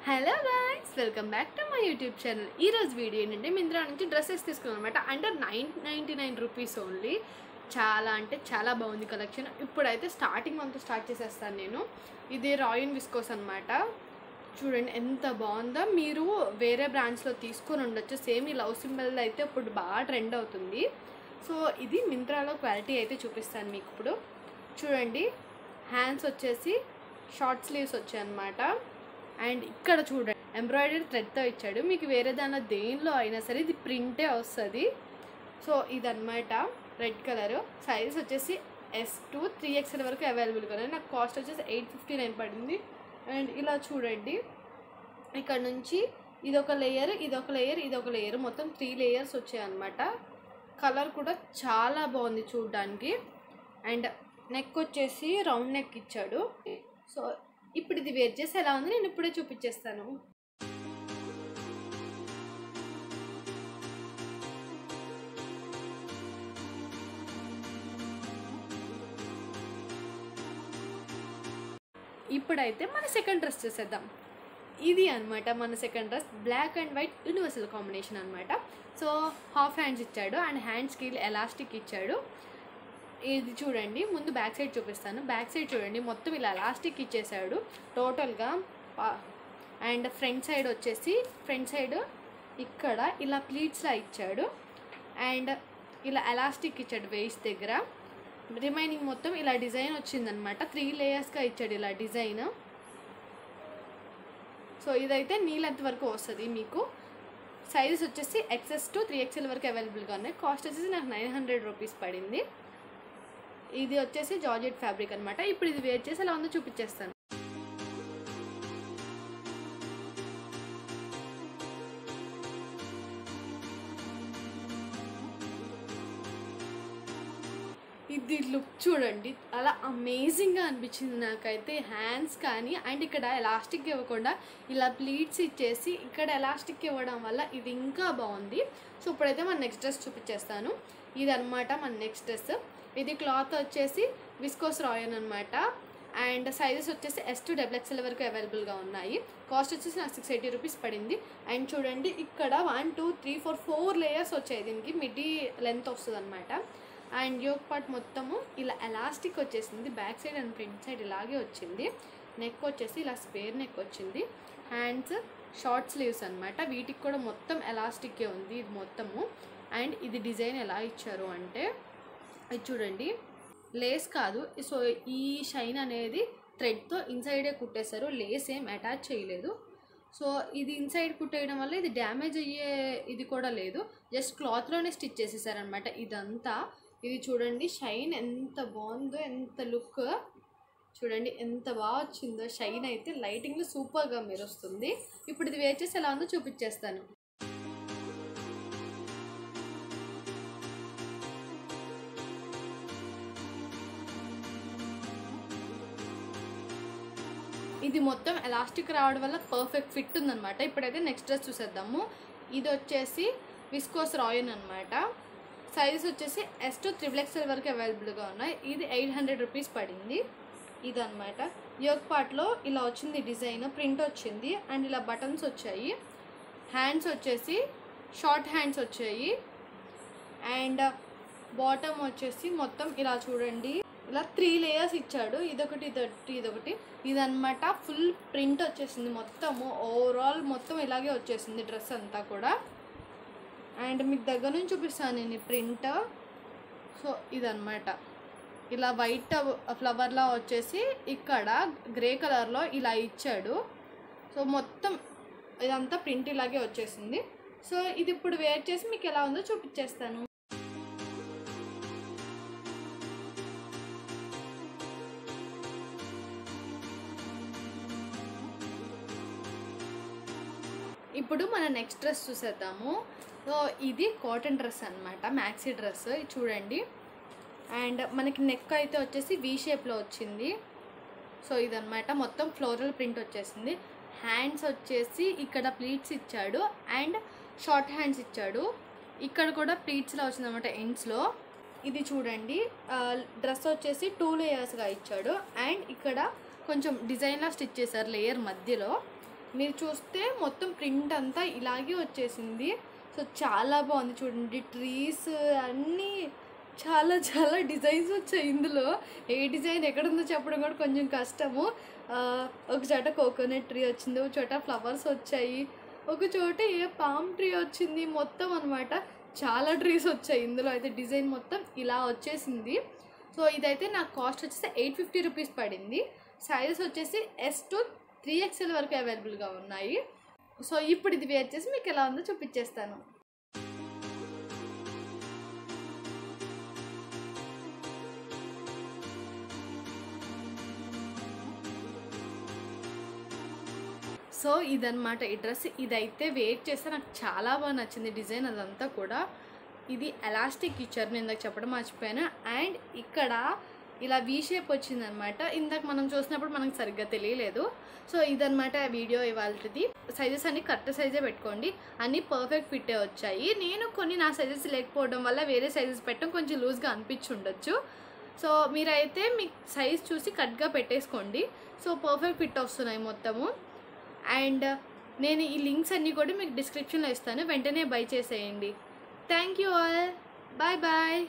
Hello guys, welcome back to my YouTube channel. ఈరోజు video ఏంటంటే మింత్రా నుంచి డ్రెస్సెస్ తీసుకున్నాను అనమాట. Under 999 rupees only. చాలా అంటే చాలా బాగుంది కలెక్షన్. ఇప్పుడైతే స్టార్టింగ్ మనతో స్టార్ట్ చేసేస్తాను నేను. ఇది రాయన్ విస్కోస్ అనమాట. చూడండి ఎంత బాగుందో. మీరు వేరే బ్రాండ్స్లో తీసుకొని ఉండొచ్చు. సేమ్ ఈ లవ్ సింబల్ అయితే ఇప్పుడు బాగా ట్రెండ్ అవుతుంది. సో ఇది మింత్రాలో క్వాలిటీ అయితే చూపిస్తాను మీకు ఇప్పుడు. చూడండి, హ్యాండ్స్ వచ్చేసి షార్ట్ స్లీవ్స్ వచ్చాయి అనమాట. అండ్ ఇక్కడ చూడండి ఎంబ్రాయిడరీ థ్రెడ్తో ఇచ్చాడు. మీకు వేరే దానిలో దేనిలో అయినా సరే ఇది ప్రింటే వస్తుంది. సో ఇదన్నమాట రెడ్ కలరు. సైజ్ వచ్చేసి S2 3XL వరకు అవైలబుల్గా ఉన్నాయి. నాకు కాస్ట్ వచ్చేసి 859 పడింది. అండ్ ఇలా చూడండి, ఇక్కడ నుంచి ఇదొక లేయర్, ఇదొక లేయర్, ఇదొక లేయర్, మొత్తం 3 లేయర్స్ వచ్చాయి అన్నమాట. కలర్ కూడా చాలా బాగుంది చూడడానికి. అండ్ నెక్ వచ్చేసి రౌండ్ నెక్ ఇచ్చాడు. సో ఇప్పుడు ఇది వేర్ చేసి ఎలా ఉంది నేను ఇప్పుడే చూపించేస్తాను. ఇప్పుడైతే మన సెకండ్ డ్రెస్ చూసేద్దాం. ఇది అనమాట మన second dress. Black and white universal combination అనమాట. సో హాఫ్ హ్యాండ్స్ ఇచ్చాడు అండ్ హ్యాండ్స్కి ఎలాస్టిక్ ఇచ్చాడు. ఇది చూడండి, ముందు బ్యాక్ సైడ్ చూపిస్తాను. బ్యాక్ సైడ్ చూడండి, మొత్తం ఇలా ఎలాస్టిక్ ఇచ్చేసాడు టోటల్గా. అండ్ ఫ్రంట్ సైడ్ వచ్చేసి ఫ్రంట్ సైడ్ ఇక్కడ ఇలా ప్లీట్స్లా ఇచ్చాడు. అండ్ ఇలా ఎలాస్టిక్ ఇచ్చాడు వేస్ట్ దగ్గర. రిమైనింగ్ మొత్తం ఇలా డిజైన్ వచ్చిందనమాట. 3 లేయర్స్గా ఇచ్చాడు ఇలా డిజైన్. సో ఇదైతే నీ లెంత్ వరకు వస్తుంది మీకు. సైజెస్ వచ్చేసి XS to 3XL వరకు అవైలబుల్గా ఉన్నాయి. కాస్ట్ వచ్చేసి నాకు 900 రూపీస్ పడింది. ఇది వచ్చేసి జార్జెట్ ఫ్యాబ్రిక్ అనమాట. ఇప్పుడు ఇది వేర్ చేసి ఎలా ఉందో చూపించేస్తాను. ఇది లుక్ చూడండి, అలా అమేజింగ్గా అనిపించింది నాకైతే. హ్యాండ్స్ కానీ అండ్ ఇక్కడ ఎలాస్టిక్ ఇవ్వకుండా ఇలా ప్లీట్స్ ఇచ్చేసి ఇక్కడ ఎలాస్టిక్ ఇవ్వడం వల్ల ఇది ఇంకా బాగుంది. సో ఇప్పుడైతే మన నెక్స్ట్ డ్రెస్ చూపించేస్తాను. ఇది అనమాట మన నెక్స్ట్ డ్రెస్. ఇది క్లాత్ వచ్చేసి విస్కోస్ రాయన్ అనమాట. అండ్ సైజెస్ వచ్చేసి S2 XXL వరకు అవైలబుల్గా ఉన్నాయి. కాస్ట్ వచ్చేసి నాకు 680 రూపీస్ పడింది. అండ్ చూడండి, ఇక్కడ 1 2 3 4 4 లేయర్స్ వచ్చాయి. దీనికి మిడ్డీ లెంత్ వస్తుంది అనమాట. అండ్ యోక్ పార్ట్ మొత్తము ఇలా ఎలాస్టిక్ వచ్చేసింది. Back side and front side ఇలాగే వచ్చింది. నెక్ వచ్చేసి ఇలా స్పేర్ నెక్ వచ్చింది. హ్యాండ్స్ షార్ట్ స్లీవ్స్ అనమాట. వీటికి కూడా మొత్తం ఎలాస్టిక్కే ఉంది ఇది మొత్తము. అండ్ ఇది డిజైన్ ఎలా ఇచ్చారు అంటే, ఇది చూడండి, లేస్ కాదు. సో ఈ షైన్ అనేది థ్రెడ్తో ఇన్సైడే కుట్టేశారు. లేస్ ఏం అటాచ్ చేయలేదు. సో ఇది ఇన్సైడ్ కుట్టేయడం వల్ల ఇది డ్యామేజ్ అయ్యే ఇది కూడా లేదు. జస్ట్ క్లాత్లోనే స్టిచ్ చేసేసారనమాట ఇదంతా. ఇది చూడండి, షైన్ ఎంత బాగుందో, ఎంత లుక్ చూడండి, ఎంత బాగా వచ్చిందో. షైన్ అయితే లైటింగ్లో సూపర్గా మెరుస్తుంది. ఇప్పుడు ఇది వేర్ చేసి ఎలా ఉందో చూపించేస్తాను. ఇది మొత్తం ఎలాస్టిక్ రావడం వల్ల పర్ఫెక్ట్ ఫిట్ ఉందన్నమాట. ఇప్పుడైతే నెక్స్ట్ డ్రెస్ చూసేద్దాము. ఇది వచ్చేసి విస్కోస్ రాయన్ అనమాట. సైజెస్ వచ్చేసి S2 XXL వరకు అవైలబుల్గా ఉన్నాయి. ఇది 800 రూపీస్ పడింది. ఇదన్నమాట. యోక్ పార్ట్లో ఇలా వచ్చింది డిజైన్, ప్రింట్ వచ్చింది. అండ్ ఇలా బటన్స్ వచ్చాయి. హ్యాండ్స్ వచ్చేసి షార్ట్ హ్యాండ్స్ వచ్చాయి. అండ్ బాటమ్ వచ్చేసి మొత్తం ఇలా చూడండి, ఇలా 3 లేయర్స్ ఇచ్చాడు. ఇదొకటి, ఇదొకటి, ఇదొకటి. ఇదన్నమాట ఫుల్ ప్రింట్ వచ్చేసింది మొత్తము. ఓవరాల్ మొత్తం ఇలాగే వచ్చేసింది డ్రెస్ అంతా కూడా. అండ్ మీకు దగ్గర నుంచి చూపిస్తాను నేను ఈ ప్రింట్. సో ఇదన్నమాట ఇలా వైట్ ఫ్లవర్లా వచ్చేసి ఇక్కడ గ్రే కలర్లో ఇలా ఇచ్చాడు. సో మొత్తం ఇదంతా ప్రింట్ ఇలాగే వచ్చేసింది. సో ఇది ఇప్పుడు వేర్ చేసి మీకు ఎలా ఉందో చూపించేస్తాను. ఇప్పుడు మన నెక్స్ట్ డ్రెస్ చూసేద్దాము. సో ఇది కాటన్ డ్రెస్ అనమాట, మ్యాక్సీ డ్రెస్. చూడండి, అండ్ మనకి నెక్ అయితే వచ్చేసి V షేప్లో వచ్చింది. సో ఇదన్నమాట మొత్తం ఫ్లోరల్ ప్రింట్ వచ్చేసింది. హ్యాండ్స్ వచ్చేసి ఇక్కడ ప్లీట్స్ ఇచ్చాడు అండ్ షార్ట్ హ్యాండ్స్ ఇచ్చాడు. ఇక్కడ కూడా ప్లీట్స్లో వచ్చిందన్నమాట ఎండ్స్లో. ఇది చూడండి, డ్రెస్ వచ్చేసి 2 లేయర్స్గా ఇచ్చాడు. అండ్ ఇక్కడ కొంచెం డిజైన్లా స్టిచ్ చేశారు లేయర్ మధ్యలో. మీరు చూస్తే మొత్తం ప్రింట్ అంతా ఇలాగే వచ్చేసింది. సో చాలా బాగుంది చూడండి. ట్రీస్ అన్నీ చాలా చాలా డిజైన్స్ వచ్చాయి ఇందులో. ఏ డిజైన్ ఎక్కడుందో చెప్పడం కూడా కొంచెం కష్టము. ఒక చోట కోకోనట్ ట్రీ వచ్చింది, ఒక చోట ఫ్లవర్స్ వచ్చాయి, ఒక చోట పామ్ ట్రీ వచ్చింది, మొత్తం అనమాట చాలా ట్రీస్ వచ్చాయి. ఇందులో అయితే డిజైన్ మొత్తం ఇలా వచ్చేసింది. సో ఇదైతే నాకు కాస్ట్ వచ్చేసి 850 రూపీస్ పడింది. సైజెస్ వచ్చేసి S to 3XL వరకు అవైలబుల్గా ఉన్నాయి. సో ఇప్పుడు ఇది వేర్ చేసి మీకు ఎలా ఉందో చూపించేస్తాను. సో ఇదన్నమాట ఈ డ్రెస్. ఇదైతే వేర్ చేస్తే నాకు చాలా బాగా నచ్చింది డిజైన్ అదంతా కూడా. ఇది ఎలాస్టిక్ ఇచ్చారు, నేను ఇందాక చెప్పడం మర్చిపోయాను. అండ్ ఇక్కడ ఇలా వీ షేప్ వచ్చిందనమాట. ఇందాక మనం చూసినప్పుడు మనకు సరిగ్గా తెలియలేదు. సో ఇదన్నమాట వీడియో ఇవాళది. సైజెస్ అన్నీ కరెక్ట్ సైజే పెట్టుకోండి, అన్నీ పర్ఫెక్ట్ ఫిట్టే వచ్చాయి. నేను కొన్ని నా సైజెస్ లేకపోవడం వల్ల వేరే సైజెస్ పెట్టడం కొంచెం లూజ్గా అనిపించి ఉండొచ్చు. సో మీరైతే మీ సైజ్ చూసి కట్గా పెట్టేసుకోండి. సో పర్ఫెక్ట్ ఫిట్ వస్తున్నాయి మొత్తము. అండ్ నేను ఈ లింక్స్ అన్నీ కూడా మీకు డిస్క్రిప్షన్లో ఇస్తాను, వెంటనే బై చేసేయండి. Thank you all, bye bye.